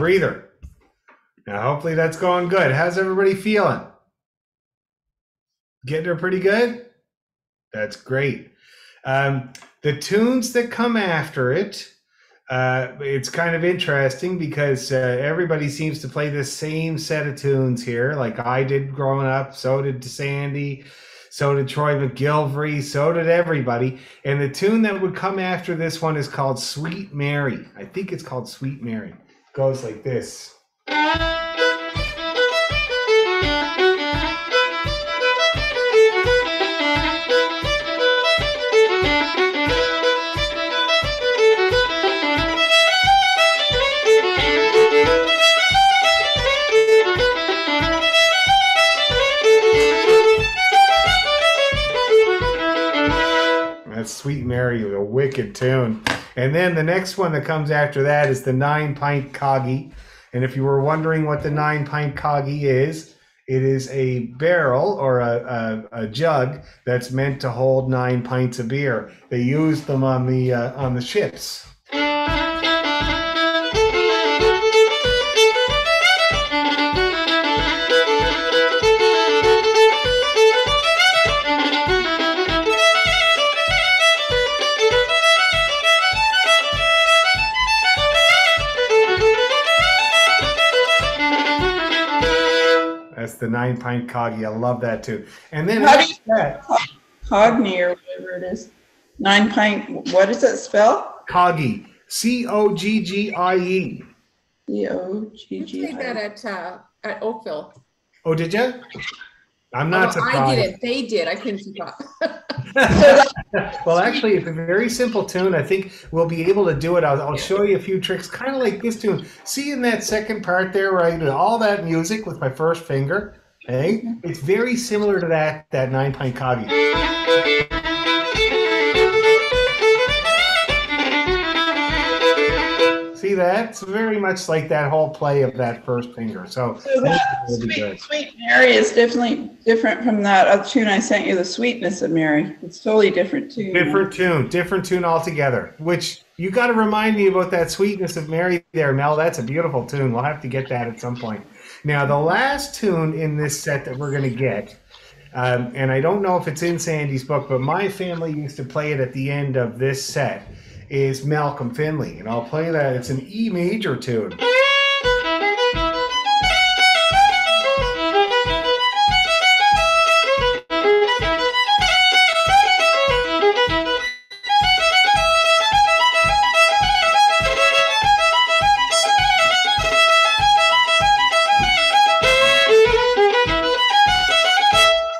breather. Now, hopefully that's going good. How's everybody feeling? Getting her pretty good? That's great. The tunes that come after it, it's kind of interesting because everybody seems to play the same set of tunes here, like I did growing up, so did Sandy, so did Troy McGilvery, so did everybody. And the tune that would come after this one is called Sweet Mary. I think it's called Sweet Mary. It goes like this. That's Sweet Mary, a wicked tune. And then the next one that comes after that is the 9-pint coggy. And if you were wondering what the 9-pint coggy is, it is a barrel or a jug that's meant to hold 9 pints of beer. They used them on the ships. That's the 9-pint coggy. I love that too. And then Cogny or whatever it is. 9-pint. What does it spell? Coggy. Coggie. You played Coggy. that at Oakville. Oh, did you? I'm not surprised. I didn't. They did. I couldn't keep up. Well, actually, it's a very simple tune. I think we'll be able to do it. I'll show you a few tricks, kind of like this tune. See in that second part there where I do all that music with my first finger? Hey, it's very similar to that 9-pint coggy. See that? It's very much like that whole play of that first finger. So that Sweet Mary is definitely different from that other tune I sent you, the Sweetness of Mary. It's totally different tune. Different tune altogether. Which you got to remind me about that Sweetness of Mary there, Mel. That's a beautiful tune. We'll have to get that at some point. Now, the last tune in this set that we're going to get, and I don't know if it's in Sandy's book, but my family used to play it at the end of this set, is Malcolm Finley. And I'll play that. It's an E major tune.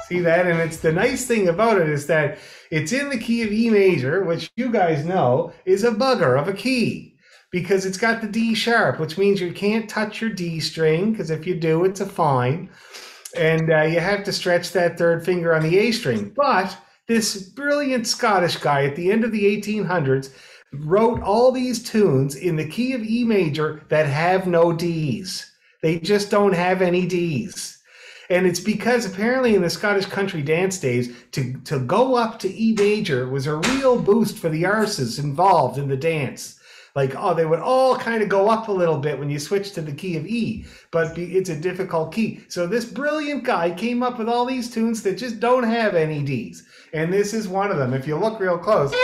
See that? And it's the nice thing about it is that it's in the key of E major, which you guys know is a bugger of a key because it's got the D sharp, which means you can't touch your D string because if you do, it's a fine. And you have to stretch that third finger on the A string. But this brilliant Scottish guy at the end of the 1800s wrote all these tunes in the key of E major that have no Ds. They just don't have any Ds. And it's because apparently in the Scottish country dance days, to go up to E major was a real boost for the arses involved in the dance. Like, oh, they would all kind of go up a little bit when you switch to the key of E, but it's a difficult key. So this brilliant guy came up with all these tunes that just don't have any Ds. And this is one of them. If you look real close.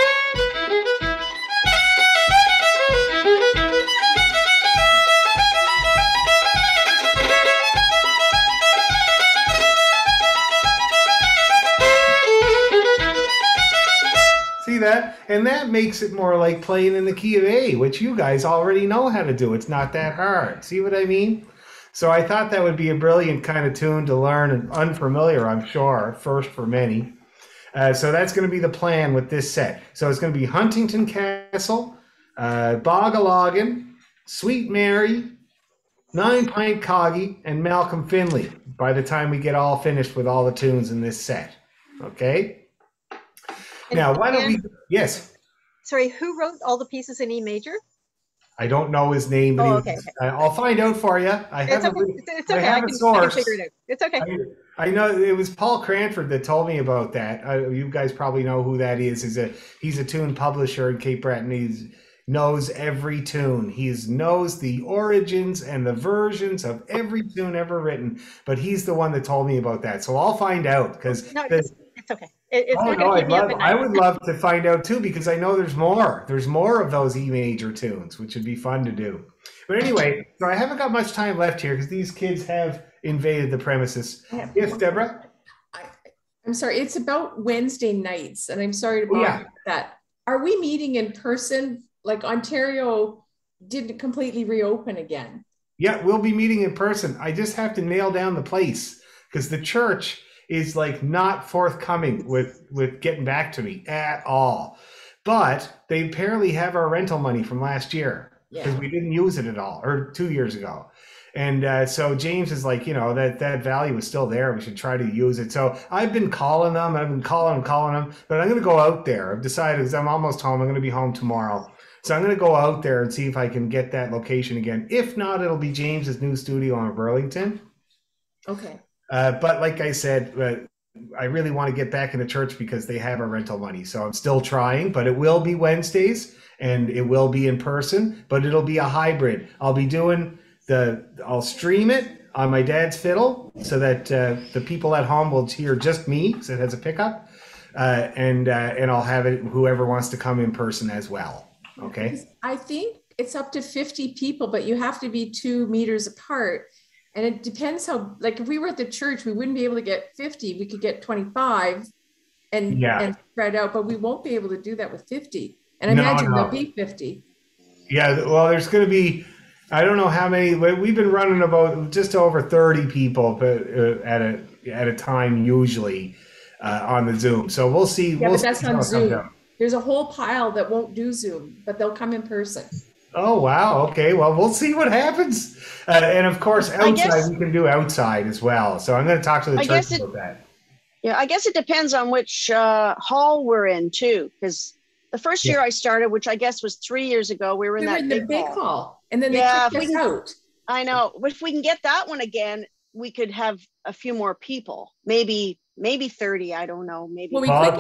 See that? And that makes it more like playing in the key of A, which you guys already know how to do. It's not that hard. See what I mean? So I thought that would be a brilliant kind of tune to learn and unfamiliar, I'm sure, first for many. So that's going to be the plan with this set. So it's going to be Huntington Castle, Bogalogan, Sweet Mary, 9-Pint Coggy, and Malcolm Finley by the time we get all finished with all the tunes in this set. Okay? Now, why don't we... Yes. Sorry, who wrote all the pieces in E major? I don't know his name, but okay. I'll find out for you. It's okay. I can figure it out. It's okay. I know it was Paul Cranford that told me about that. You guys probably know who that is. He's a tune publisher in Cape Breton. knows every tune. He knows the origins and the versions of every tune ever written, but he's the one that told me about that. So I'll find out because No, it's okay. It's oh not no, gonna keep me up at I night. would love to find out too, because I know there's more. There's more of those E major tunes, which would be fun to do. But anyway, so I haven't got much time left here because these kids have invaded the premises. Yes, Deborah? I'm sorry, it's about Wednesday nights, and I'm sorry to Oh, bother yeah. you with that. Are we meeting in person? Like Ontario didn't completely reopen again. Yeah, we'll be meeting in person. I just have to nail down the place because the church is like not forthcoming with getting back to me at all. But they apparently have our rental money from last year because we didn't use it at all, or 2 years ago. And so James is like, that value is still there. We should try to use it. So I've been calling them. I've been calling them. But I'm going to go out there. I've decided because I'm almost home. I'm going to be home tomorrow. So I'm going to go out there and see if I can get that location again. If not, it'll be James's new studio in Burlington. Okay. But like I said, I really want to get back into church because they have our rental money. So I'm still trying, but it will be Wednesdays and it will be in person, but it'll be a hybrid. I'll stream it on my dad's fiddle so that the people at home will hear just me, so it has a pickup, and I'll have it whoever wants to come in person as well. Okay. I think it's up to 50 people, but you have to be 2 meters apart. And it depends how, like if we were at the church, we wouldn't be able to get 50. We could get 25 and spread out, but we won't be able to do that with 50. And I imagine there'll be 50. Yeah, well, there's going to be, I don't know how many. We've been running about just over 30 people, but at a time usually on the Zoom. So we'll see. Yeah, but that's on Zoom. There's a whole pile that won't do Zoom, but they'll come in person. Oh, wow. Okay. Well, we'll see what happens. And of course, outside, we can do outside as well. So I'm going to talk to the church about that. Yeah, I guess it depends on which hall we're in too, because the first year I started, which I guess was 3 years ago, we were in the big hall. And then they kicked us out. I know. But if we can get that one again, we could have a few more people. Maybe 30. I don't know. Maybe. Well, I'll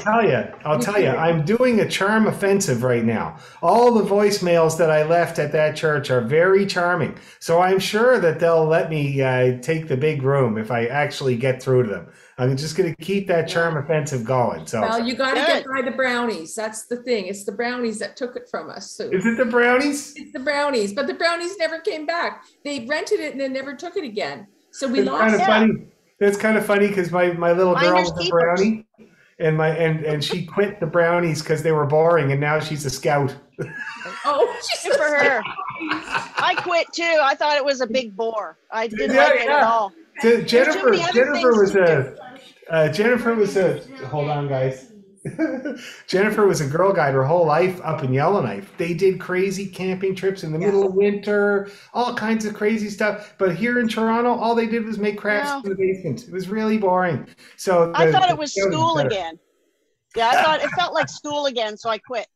tell you, I'm doing a charm offensive right now. All the voicemails that I left at that church are very charming. So I'm sure that they'll let me take the big room if I actually get through to them. I'm just going to keep that charm offensive going. So, well, you got to get by the brownies. That's the thing. It's the brownies that took it from us. So is it the brownies? It's the brownies, but the brownies never came back. They rented it and then never took it again. So we lost it. That's kind of funny because my little girl was a brownie, and she quit the brownies because they were boring, and now she's a scout. Oh, good for her. I quit too. I thought it was a big bore. I didn't like it at all. Jennifer was a hold on, guys. Jennifer was a Girl Guide her whole life up in Yellowknife. They did crazy camping trips in the middle of winter, all kinds of crazy stuff. But here in Toronto, all they did was make crafts in the basement. It was really boring. So I thought it was school again. Yeah, I thought it felt like school again, so I quit.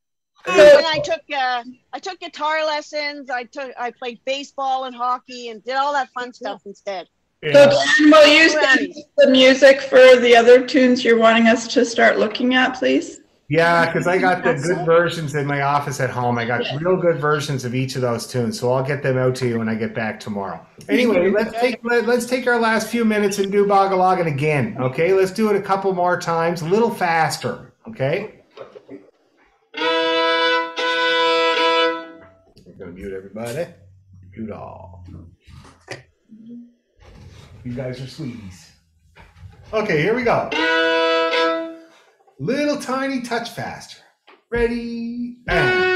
And I took guitar lessons. I played baseball and hockey and did all that fun stuff instead. So Dan, will you send the music for the other tunes you're wanting us to start looking at, please? Yeah, because I got the good versions in my office at home. I got real good versions of each of those tunes, so I'll get them out to you when I get back tomorrow. Anyway, let's take our last few minutes and do Bogaloggin again. Okay, let's do it a couple more times, a little faster. Okay. We're gonna mute everybody. Mute all. You guys are sweeties. Okay, here we go. Little tiny touch faster. Ready? And.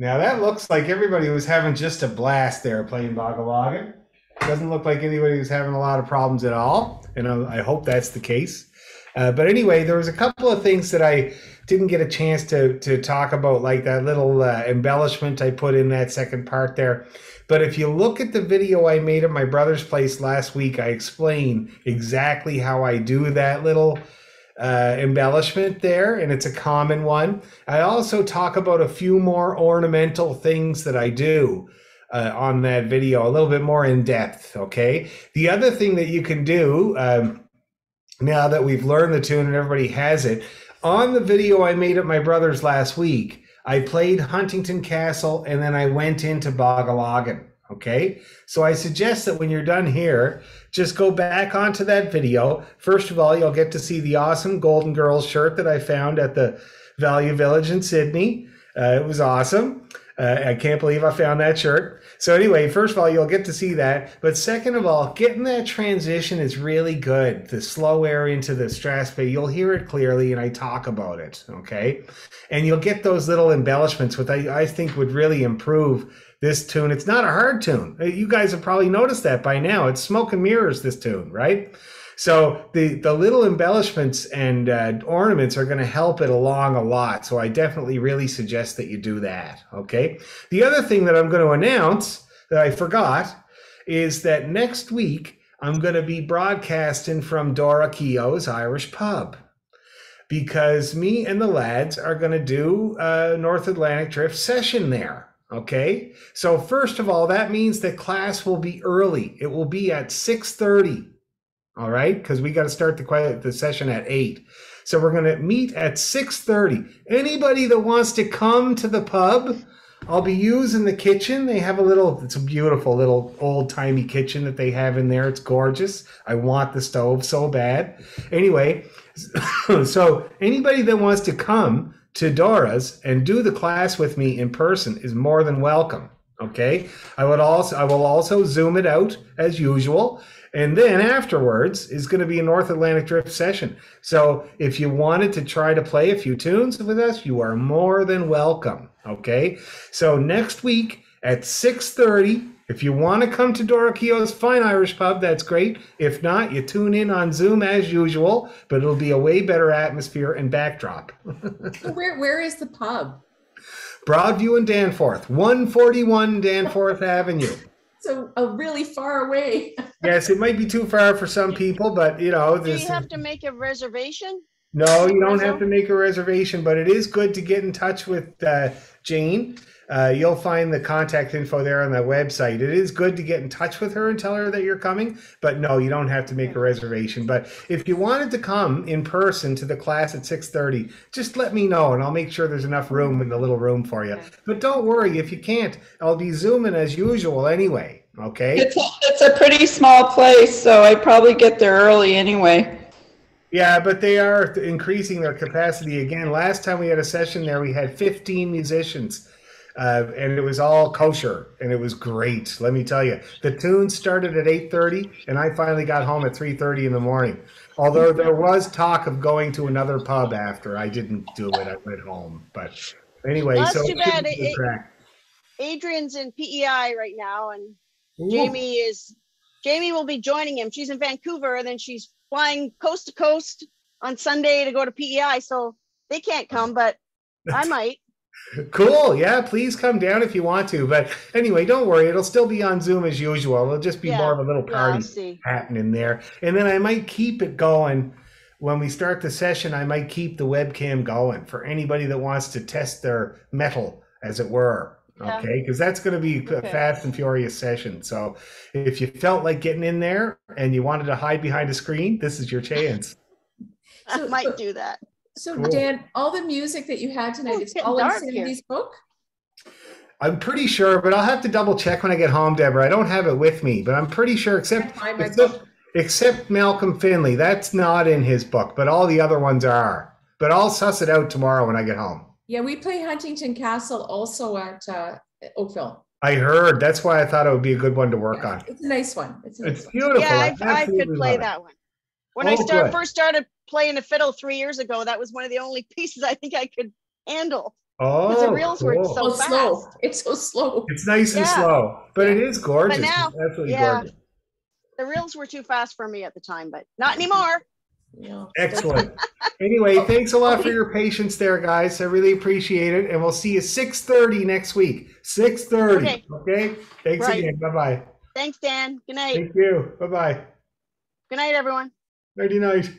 Now that looks like everybody was having just a blast there playing Boggle. Doesn't look like anybody was having a lot of problems at all, and I hope that's the case. But anyway, there was a couple of things that I didn't get a chance to talk about, like that little embellishment I put in that second part there. But if you look at the video I made at my brother's place last week, I explain exactly how I do that little embellishment there, and it's a common one. I also talk about a few more ornamental things that I do on that video, a little bit more in depth, okay? The other thing that you can do, now that we've learned the tune and everybody has it, on the video I made at my brother's last week, I played Huntington Castle and then I went into Boggle, okay? So I suggest that when you're done here, just go back onto that video. First of all, you'll get to see the awesome Golden Girls shirt that I found at the Value Village in Sydney. It was awesome. I can't believe I found that shirt. So anyway, first of all, you'll get to see that. But second of all, getting that transition is really good. The slow air into the Strasbourg, you'll hear it clearly, and I talk about it, okay? And you'll get those little embellishments, which I think would really improve this tune. It's not a hard tune. You guys have probably noticed that by now. It's smoke and mirrors, this tune, right? So the little embellishments and ornaments are going to help it along a lot. So I definitely really suggest that you do that, okay? The other thing that I'm going to announce that I forgot is that next week I'm going to be broadcasting from Dora Keogh's Irish Pub, because me and the lads are going to do a North Atlantic Drift session there, okay? So first of all, that means that class will be early. It will be at 6:30. All right, because we got to start the session at 8. So we're going to meet at 6:30. Anybody that wants to come to the pub, I'll be using the kitchen. They have it's a beautiful little old-timey kitchen that they have in there. It's gorgeous. I want the stove so bad. Anyway, so anybody that wants to come to Dora's and do the class with me in person is more than welcome. Okay, I will also Zoom it out as usual. And then afterwards is going to be a North Atlantic Drift session. So if you wanted to try to play a few tunes with us, you are more than welcome, okay? So next week at 6:30, if you want to come to Dora Keogh's Fine Irish Pub, that's great. If not, you tune in on Zoom as usual, but it'll be a way better atmosphere and backdrop. Where is the pub? Broadview and Danforth, 141 Danforth Avenue. So really far away. Yes, it might be too far for some people, but you know. Do you have to make a reservation? No, you don't have to make a reservation, but it is good to get in touch with Jane. You'll find the contact info there on the website. It is good to get in touch with her and tell her that you're coming, but no, you don't have to make a reservation. But if you wanted to come in person to the class at 6:30, just let me know and I'll make sure there's enough room in the little room for you. But don't worry, if you can't, I'll be Zooming as usual anyway, okay? It's a pretty small place, so I'd probably get there early anyway. Yeah, but they are increasing their capacity again. Last time we had a session there, we had 15 musicians. And it was all kosher, and it was great. Let me tell you, the tune started at 8:30, and I finally got home at 3:30 in the morning. Although there was talk of going to another pub after, I didn't do it. I went home. But anyway, well, that's so too bad. Adrian's in PEI right now, and Jamie will be joining him. She's in Vancouver, and then she's flying coast to coast on Sunday to go to PEI. So they can't come, but I might. Cool. Yeah, please come down if you want to. But anyway, don't worry. It'll still be on Zoom as usual. It'll just be more of a little party happening there. And then I might keep it going. When we start the session, I might keep the webcam going for anybody that wants to test their metal, as it were. Okay, because that's going to be a fast and furious session. So if you felt like getting in there and you wanted to hide behind a screen, this is your chance. I might do that. So cool. Dan, all the music that you had tonight, it's all in Cindy's book? I'm pretty sure, but I'll have to double check when I get home, Deborah. I don't have it with me, but I'm pretty sure, except Malcolm Finley. That's not in his book, but all the other ones are. But I'll suss it out tomorrow when I get home. Yeah, we play Huntington Castle also at Oakville. I heard. That's why I thought it would be a good one to work on. It's a nice one. It's beautiful. Yeah, I could play that one. When I first started playing the fiddle 3 years ago, that was one of the only pieces I think I could handle. Because Oh, the reels were cool. so Oh, slow. fast. It's so slow. It's nice and Yeah. slow, but it is gorgeous. But now, It's absolutely yeah. gorgeous. The reels were too fast for me at the time, but not anymore. Yeah. Excellent. Anyway, thanks a lot for your patience there, guys. I really appreciate it. And we'll see you 6:30 next week. 6:30. Okay? Thanks Right. again. Bye-bye. Thanks, Dan. Good night. Thank you. Bye-bye. Good night, everyone. Nighty night.